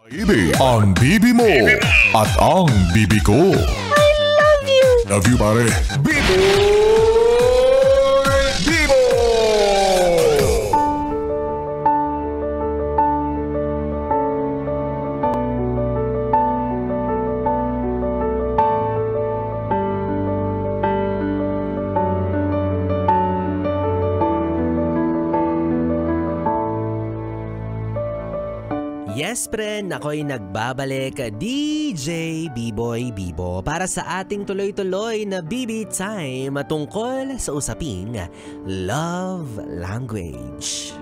Ibi ang bibi mo at ang bibi ko. I love you! Love you, pare. Bibo! Bibo! Yes, friend, ako'y nagbabalik, DJ B-Boy Bibo, para sa ating tuloy-tuloy na BB Time tungkol sa usaping love language.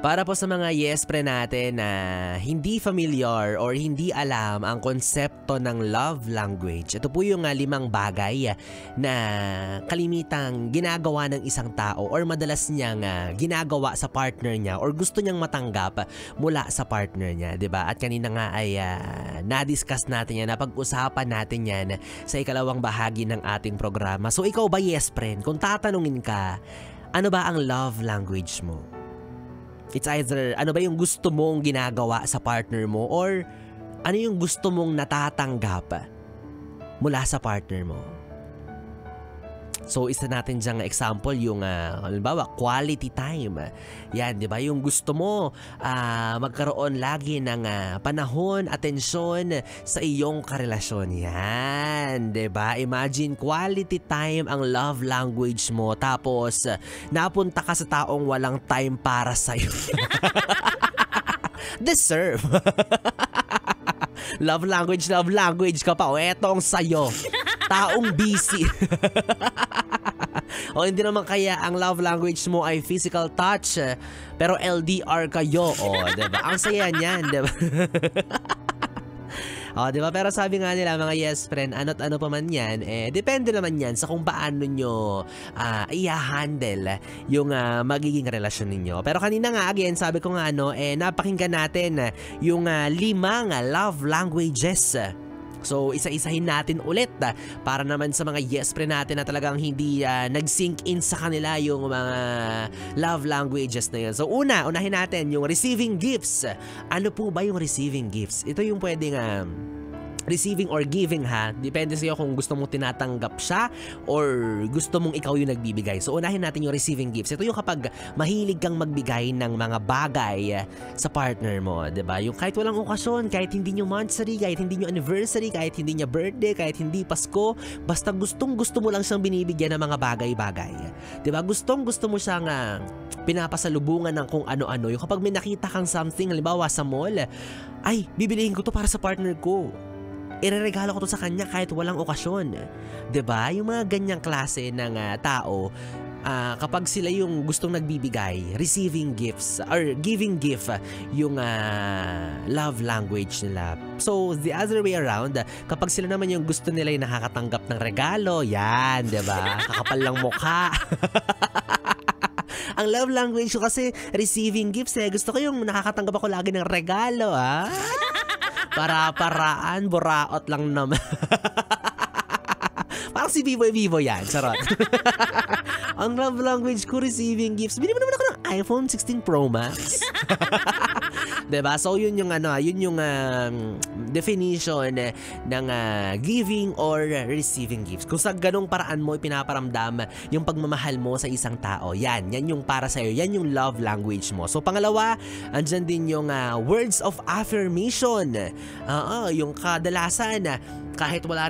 Para po sa mga yes pre natin na hindi familiar or hindi alam ang konsepto ng love language, ito po yung 5 bagay na kalimitang ginagawa ng isang tao or madalas niyang ginagawa sa partner niya or gusto niyang matanggap mula sa partner niya, 'di ba? At kanina nga ay na-discuss natin yan, napag-usapan natin yan sa ikalawang bahagi ng ating programa. So ikaw ba, yes friend, kung tatanungin ka, ano ba ang love language mo? It's either ano ba yung gusto mong ginagawa sa partner mo or ano yung gusto mong natatanggap mula sa partner mo. So isa natin diyang example yung halimbawa quality time. Yan, 'di ba? Yung gusto mo magkaroon lagi ng panahon, atensyon sa iyong karelasyon. Yan, 'di ba? Imagine quality time ang love language mo tapos napunta ka sa taong walang time para sa iyo. Deserve. Love language ka pa. O eto ang sayo. Taong busy. O hindi naman kaya ang love language mo ay physical touch pero LDR kayo. O diba? Ang saya niyan, diba? O diba? Pero sabi nga nila mga yes friend, ano't ano pa man yan, depende naman yan sa kung paano nyo i-handle yung magiging relasyon ninyo. Pero kanina nga again, sabi ko nga napakinggan natin yung 5 love languages. So isa-isahin natin ulit para naman sa mga yes pre natin na talagang hindi nag-sink in sa kanila yung mga love languages na yun. So unahin natin yung receiving gifts. Ano po ba yung receiving gifts? Ito yung pwedeng receiving or giving ha. Depende sa'yo kung gusto mong tinatanggap siya or gusto mong ikaw yung nagbibigay. So unahin natin yung receiving gifts. Ito yung kapag mahilig kang magbigay ng mga bagay sa partner mo, 'di ba? Yung kahit walang okasyon, kahit hindi nyo monthsary, kahit hindi nyo anniversary, kahit hindi niya birthday, kahit hindi Pasko, basta gustong-gusto mo lang siyang binibigyan ng mga bagay-bagay. 'Di ba? Gustong-gusto mo siyang pinapasalubungan ng kung ano-ano. Yung kapag may nakita kang something, halimbawa sa mall, ay, bibilihin ko to para sa partner ko. Ireregalo ko to sa kanya kahit walang okasyon. 'Di ba? Yung mga ganyang klase ng tao, kapag sila yung gustong nagbibigay, receiving gifts or giving gift yung love language nila. So the other way around, kapag sila naman yung gusto nila yung nakakatanggap ng regalo, yan, 'di ba? Kakapal lang mukha. Ang love language ko kasi receiving gifts Gusto ko yung nakakatanggap ako lagi ng regalo, Para-paraan, buraot lang naman. Parang si Biboy yan, charot. Ang love language ko, receiving gifts. Bili mo naman ako ng iPhone 16 Pro Max. Diba? So yun yung definition ng giving or receiving gifts. Kung sa ganong paraan mo ipinaparamdam yung pagmamahal mo sa isang tao, yan yung para sa'yo, yan yung love language mo. So pangalawa, andyan din yung words of affirmation. Yung kadalasan kahit wala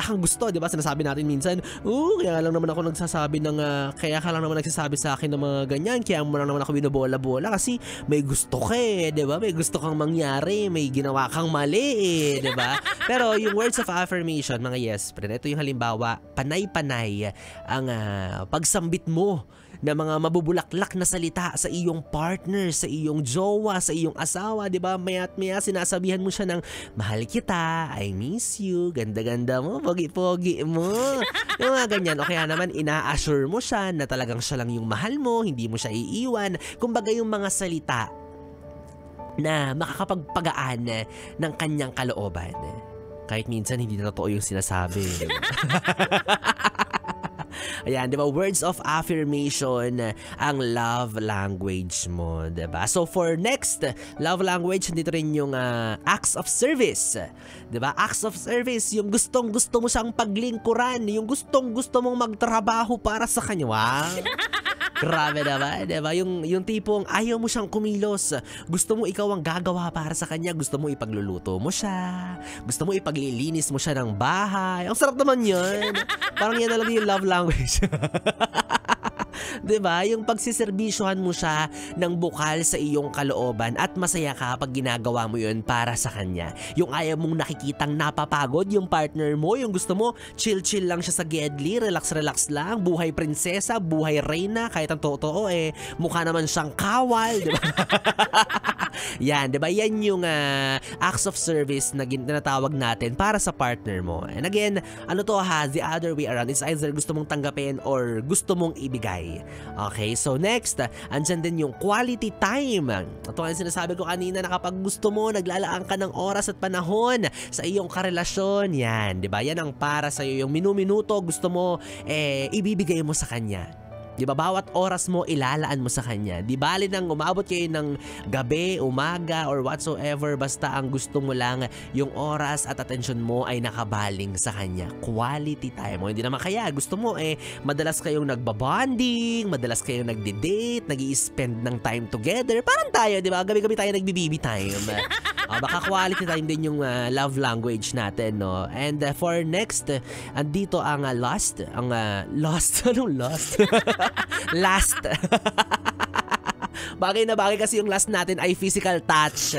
kang gusto, 'di ba? Sinasabi natin minsan, kaya lang naman ako nagsasabi kaya ka lang naman nagsasabi sa akin ng mga ganyan, kaya mo lang naman ako binobola-bola kasi may gusto ka 'di ba? May gusto kang mangyari, may ginawa kang mali 'di ba? Pero yung words of affirmation, mga yes friend, ito yung halimbawa, panay-panay ang pagsambit mo na mga mabubulaklak na salita sa iyong partner, sa iyong jowa, sa iyong asawa, 'di ba? Maya't maya sinasabihan mo siya ng mahal kita, I miss you, ganda-ganda mo, pogi-pogi mo. Yung mga ganyan. O kaya naman ina-assure mo siya na talagang siya lang yung mahal mo, hindi mo siya iiwan. Kumbaga yung mga salita na makakapagpagaan ng kanyang kalooban. Kahit minsan hindi na totoo yung sinasabi. Ayan, di ba? Words of affirmation ang love language mo, di ba? So for next love language, dito rin yung acts of service. Di ba? Acts of service, yung gustong-gusto mo siyang paglingkuran, yung gustong-gusto mong magtrabaho para sa kanya. Wow! Grabe naman, diba? Yung tipong ayaw mo siyang kumilos. Gusto mo ikaw ang gagawa para sa kanya. Gusto mo ipagluluto mo siya. Gusto mo ipaglilinis mo siya ng bahay. Ang sarap naman yun. Parang yan na lang yung love language. Diba? Yung pagsiservisyohan mo siya ng bukal sa iyong kalooban at masaya ka pag ginagawa mo yun para sa kanya. Yung ayaw mong nakikitang napapagod yung partner mo, yung gusto mo chill-chill lang siya sa gedli, relax-relax lang, buhay prinsesa, buhay reyna, kahit ang totoo mukha naman siyang kawal, diba? Yan, diba? Yan yung acts of service na tinatawag natin para sa partner mo. And again, ano to the other way around. It's either gusto mong tanggapin or gusto mong ibigay. Okay, so next, andyan din yung quality time. Ito ang sinasabi ko kanina na kapag gusto mo, naglalaan ka ng oras at panahon sa iyong karelasyon. Yan, diba? Yan ang para sa'yo. Yung minu-minuto gusto mo, ibibigay mo sa kanya. Di ba? Bawat oras mo ilalaan mo sa kanya. Di bali nang umabot kayo ng gabi, umaga, or whatsoever, basta ang gusto mo lang yung oras at atensyon mo ay nakabaling sa kanya. Quality time. O hindi naman kaya, gusto mo madalas kayong nagbabonding, madalas kayong nagde-date, nag-i-spend ng time together. Parang tayo, di ba? Gabi-gabi tayo nagbi-baby time. Baka quality time din yung love language natin, no? And for next, andito ang lost. Lost? Anong lost? Last. Bagay na bagay kasi yung last natin ay physical touch.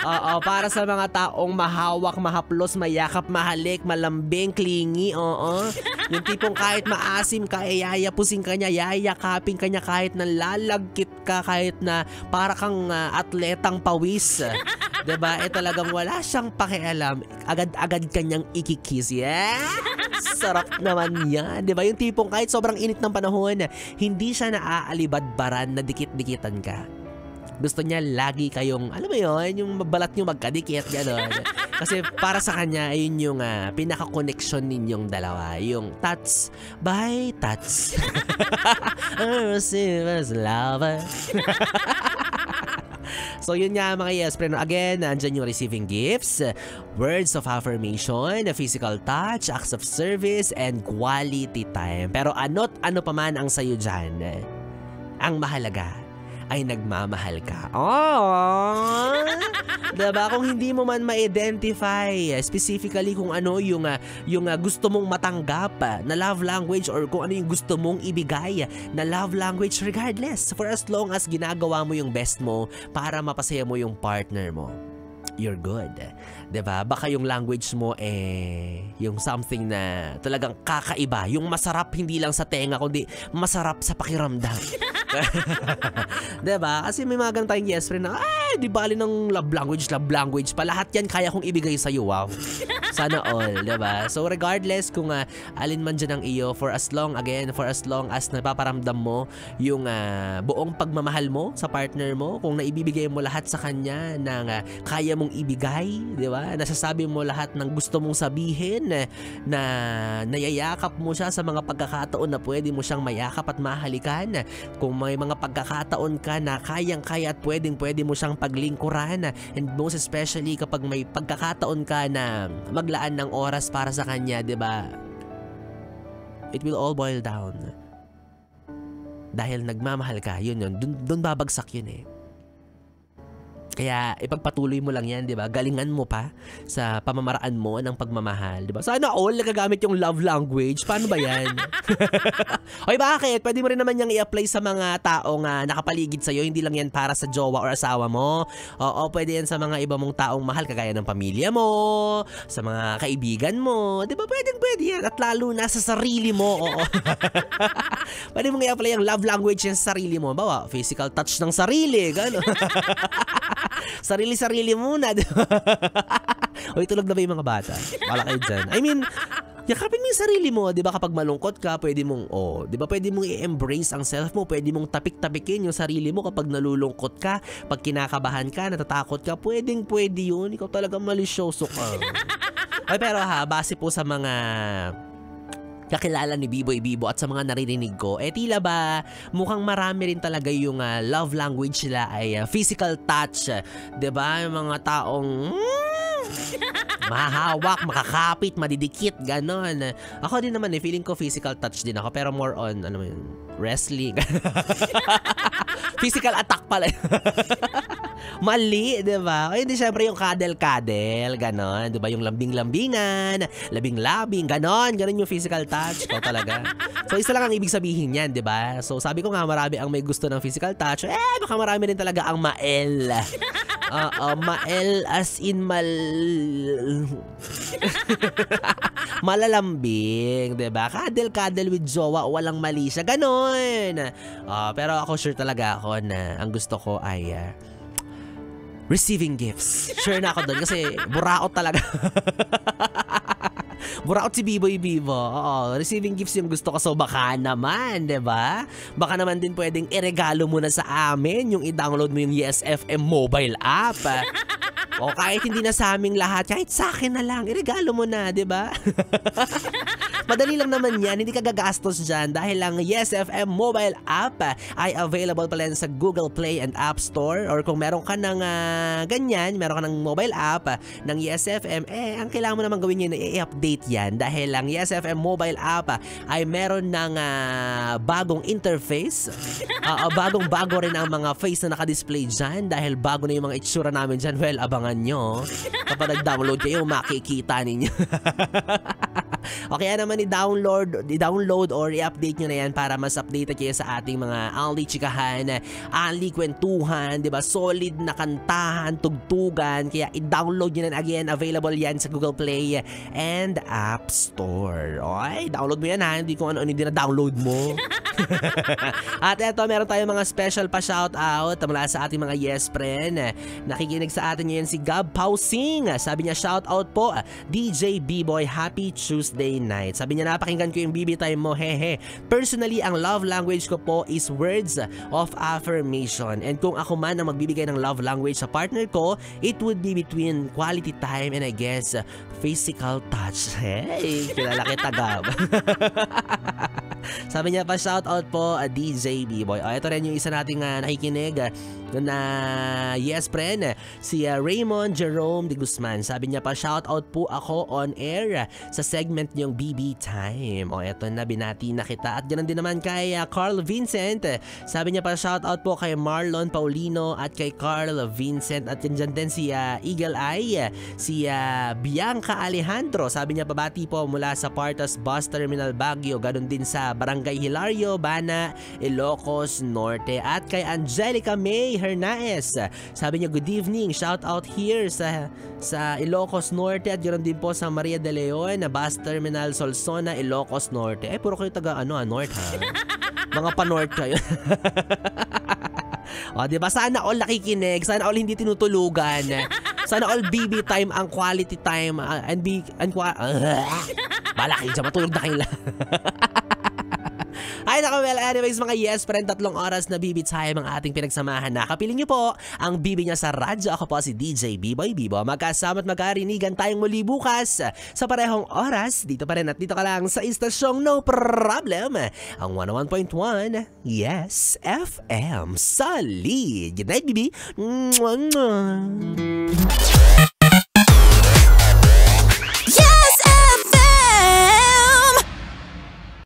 Oo, para sa mga taong mahawak, mahaplos, mayakap, mahalik, malambing, clingy, oo. Yung tipong kahit maasim ka, yayapusin ka niya, yayakapin ka niya kahit na lalagkit ka, kahit na para kang atletang pawis. Diba? Talagang wala siyang pakialam. Agad-agad kanyang ikikiss. Yeah! Sarap naman yan. Diba? Yung tipong kahit sobrang init ng panahon, hindi siya naaalibadbaran na dikit-dikitan ka. Gusto niya lagi kayong, alam mo yun, yung balat nyo magkadikit, gano'n. Kasi para sa kanya, ayun yung pinaka-connection ninyong dalawa. Yung touch by touch. Receive lover. So yun nga mga yes, pero again, andyan yung receiving gifts, words of affirmation, physical touch, acts of service, and quality time. Pero ano pa man ang sayo dyan, ang mahalaga ay nagmamahal ka. Oh! Diba? Kung hindi mo man ma-identify specifically kung ano yung gusto mong matanggap na love language or kung ano yung gusto mong ibigay na love language, regardless, for as long as ginagawa mo yung best mo para mapasaya mo yung partner mo, you're good. Diba? Baka yung language mo yung something na talagang kakaiba. Yung masarap hindi lang sa tenga kundi masarap sa pakiramdam. Diba? Kasi may mga ganun tayong yes friend na di bali ng love language pa. Lahat yan kaya kong ibigay sa'yo. Wow. Sana all. Diba? So regardless kung alin man dyan ang iyo, for as long as napaparamdam mo yung buong pagmamahal mo sa partner mo, kung naibibigay mo lahat sa kanya ng kaya mong ibigay, di ba? Nasasabi mo lahat ng gusto mong sabihin, na nayayakap mo siya sa mga pagkakataon na pwede mo siyang mayakap at mahalikan. Kung may mga pagkakataon ka na kayang-kaya at pwede mo siyang paglingkuran, and most especially kapag may pagkakataon ka na maglaan ng oras para sa kanya, di ba? It will all boil down. Dahil nagmamahal ka, yun. Dun babagsak yun Kaya ipagpatuloy mo lang yan, di ba? Galingan mo pa sa pamamaraan mo ng pagmamahal, di ba? Sana all nagagamit yung love language. Paano ba yan? Oy, bakit? Pwede mo rin naman yung i-apply sa mga taong nakapaligid sa'yo. Hindi lang yan para sa jowa or asawa mo. Oo, pwede yan sa mga iba mong taong mahal, kagaya ng pamilya mo, sa mga kaibigan mo. Di ba? Pwede yan. At lalo na sa sarili mo. Oo. Pwede mong i-apply yung love language yan sa sarili mo. Bawa, physical touch ng sarili. Gano'n. Sarili-sarili muna. Oy, tulog na ba yung mga bata? Wala kayo dyan. I mean, yakapin mo yung sarili mo, di ba? Kapag malungkot ka, pwede mong, di ba? Pwede mong i-embrace ang self mo. Pwede mong tapik-tapikin yung sarili mo kapag nalulungkot ka. Pag kinakabahan ka, natatakot ka, pwede yun. Ikaw talaga malisyoso ka. Ay, pero base po sa mga kakilala ni Biboy Bibo at sa mga naririnig ko, tila ba mukhang marami rin talaga yung love language nila ay physical touch. 'Di ba? Yung mga taong mahawak, makakapit, madidikit, ganon. Ako din naman feeling ko physical touch din ako pero more on, ano mo yun, wrestling. Physical attack pala. Mali, di ba? O hindi, syempre yung cuddle-cuddle, ganon. Di ba? Yung lambing-lambingan, labing-labing, ganon. Ganon yung physical touch ko talaga. So, isa lang ang ibig sabihin yan, di ba? So, sabi ko nga, marami ang may gusto ng physical touch. Baka marami rin talaga ang mael. Mael as in malalambing, diba? Cuddle with jowa, walang mali siya, ganon. Pero ako sure talaga ako na ang gusto ko ay receiving gifts. Sure na ako doon kasi buraot talaga. Buraot si Biboy Bibo. Oo, receiving gifts yung gusto ko. So baka naman, 'di ba? Baka naman din pwedeng iregalo mo na sa amin yung i-download mo yung Yes FM mobile app. O kahit hindi na sa aming lahat, kahit sa akin na lang, iregalo mo na, 'di ba? Madali lang naman yan, hindi ka gagastos dyan dahil lang Yes FM mobile app ay available pala sa Google Play and App Store, or kung meron ka ng ganyan, meron ka ng mobile app ng Yes FM, ang kailangan mo naman gawin yun, i-update yan dahil lang Yes FM mobile app ay meron ng bagong interface. Bagong-bago rin ang mga face na nakadisplay dyan dahil bago na yung mga itsura namin dyan. Well, abangan nyo. Kapag nag-download kayo, makikita ninyo. O kaya naman i-download or i-update nyo na yan para mas updated kayo sa ating mga only chikahan, only kwentuhan, diba? Solid na kantahan, tugtugan. Kaya i-download nyo na again. Available yan sa Google Play and App Store. Okay, download mo yan ha. Hindi ko ano-ano din na-download mo. At eto, meron tayong mga special pa shoutout mula sa ating mga yes friend. Nakikinig sa atin ngayon si Gab Pausing. Sabi niya, shoutout po DJ B-Boy, happy Tuesday night. Sabi niya, napakinggan ko yung BB time mo, hehe. Personally, ang love language ko po is words of affirmation. And kung ako man ang magbibigay ng love language sa partner ko, it would be between quality time and I guess physical touch. Hey, kilala kita, Gab. Sabi niya pa, shoutout po DJ B-Boy. Ito rin yung isa nating nakikinig na yes friend, si Raymond Jerome de Guzman. Sabi niya pa, shoutout po ako on air sa segment niyong BB Time. Eto na, binati na kita. At ganoon din naman kay Carl Vincent. Sabi niya pa, shoutout po kay Marlon Paulino at kay Carl Vincent. At dyan din si Eagle Eye, si Bianca Alejandro. Sabi niya, pabati po mula sa Partas Bus Terminal Baguio. Ganoon din sa Barangay Hilario, Bana, Ilocos Norte. At kay Angelica May Hernaez. Sabi niya, good evening. Shout out here sa Ilocos Norte at ganoon din po sa Maria de Leon, Bus Terminal Solsona, Ilocos Norte. Puro kayo taga North ha. Mga pa-North kayo. Diba? Sana all nakikinig. Sana all hindi tinutulugan. Sana all BB time ang quality time Balaki dyan, matulog na kayo lang. Ay nako, well, anyways mga yes friend, 3 oras na BB time ang ating pinagsamahan na. Kapiling niyo po ang BB niya sa radyo. Ako po si DJ B-Boy Bibo. Magkasama at magkarinigan tayong muli bukas sa parehong oras. Dito pa rin at dito ka lang sa istasyong No Problem, ang 101.1 Yes FM Solid. Good night, BB.